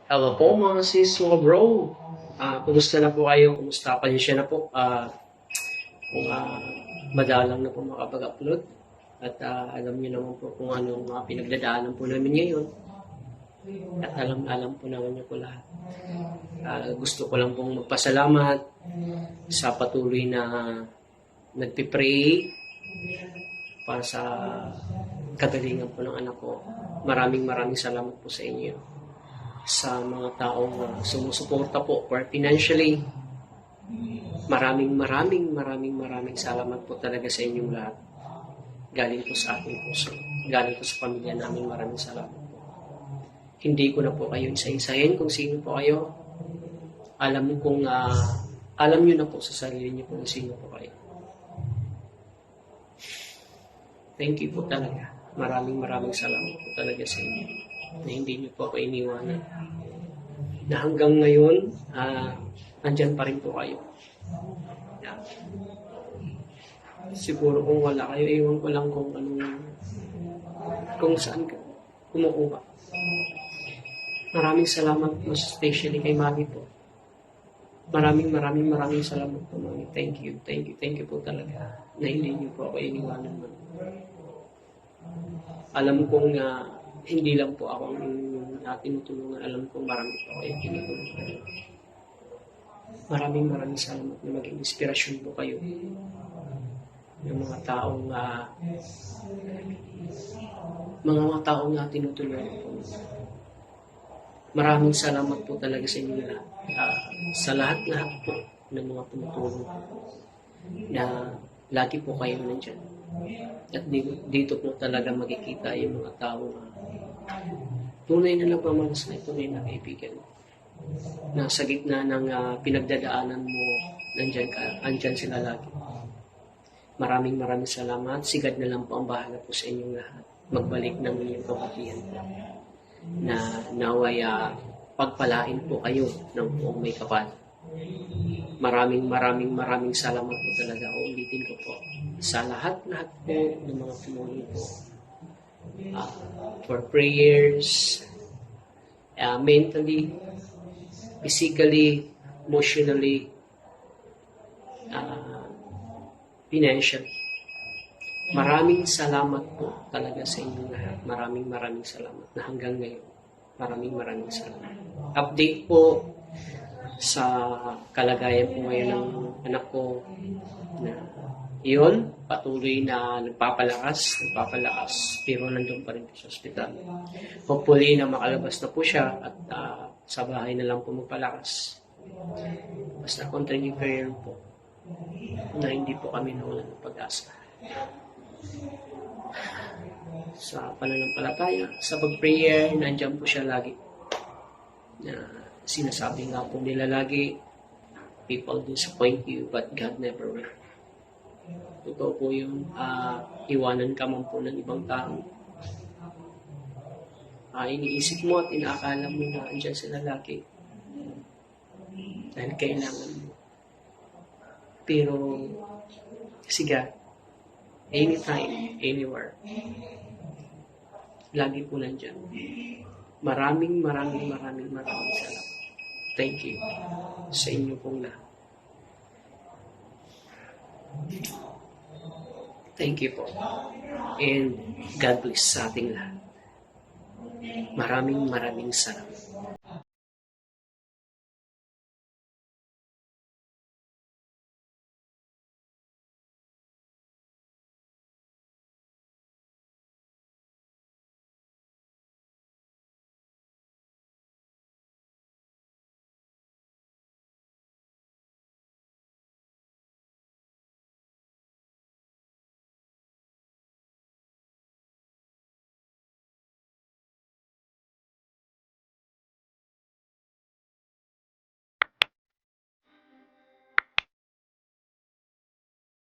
Hello po mga sis, mga bro. Kumusta na po kayo? Kumusta? Pasensya na po. Kung madalang na po makapag-upload. At alam niyo naman po kung ano ang mga pinagdadaanan po namin ngayon. At alam po naman niyo po lahat. Gusto ko lang pong magpasalamat sa patuloy na nagpipray para sa kagalingan po ng anak ko. Maraming salamat po sa inyo. Sa mga taong sumusuporta po for financially. Maraming salamat po talaga sa inyong lahat. Galing po sa ating puso. Galing po sa pamilya namin. Maraming salamat po. Hindi ko na po kayo isa-isahin kung sino po kayo. Alam nyo na po sa sarili nyo kung sino po kayo. Thank you po talaga. Maraming salamat po talaga sa inyo na hindi niyo po ako iniwanan. Na hanggang ngayon, andyan pa rin po kayo. Yeah. Siguro kung wala kayo, iwan ko lang kung saan ka kumukuha. Maraming salamat po, especially kay Mami po. Maraming salamat po, Mami. Thank you po talaga na hindi niyo po ako iniwanan, Mami. Alam kong hindi lang po ako ang tinutulungan. Alam kong marami po kayo tinutulungan. Maraming salamat na maging inspirasyon po kayo ng mga taong tinutulungan po. Maraming salamat po talaga sa inyo lahat. Sa lahat po ng mga tumutulong na lagi po kayo nandyan. At dito po talaga makikita yung mga tao tunay na nagmamalasay, tunay na kaibigan. Na sa gitna ng pinagdadaanan mo, andyan sila lagi. Maraming salamat. Sigad na lang po ang bahala po sa inyong lahat. Magbalik ng inyong kabutihan po. Na naway pagpalain po kayo ng buong may kapal. Maraming salamat po talaga. Uulitin ko po sa lahat po ng mga tumulong po for prayers, mentally, physically, emotionally, financially. Maraming salamat po talaga sa inyong lahat. Maraming salamat na hanggang ngayon. Maraming salamat. Update po sa kalagayan po ngayon ng anak ko na yun, patuloy na nagpapalakas, pero nandun pa rin po sa ospital. Hopefully na makalabas na po siya at sa bahay na lang po magpalakas. Basta continue prayer po na hindi po kami nawalan ng pag-asa. Sa pananampalataya, sa pag-prayer, nandiyan po siya lagi. Sinasabi nga po nila lagi, people disappoint you, but God never will. Totoo po yun. Iwanan ka man po ng ibang tao. Iniisip mo at inaakala mo na andyan sila lagi. Dahil kailangan mo. Pero, kasi God, anytime, anywhere, lagi po nandyan. Maraming salamat. Thank you sa inyo pong lahat. Thank you po. And God bless sa ating lahat. Maraming salamat.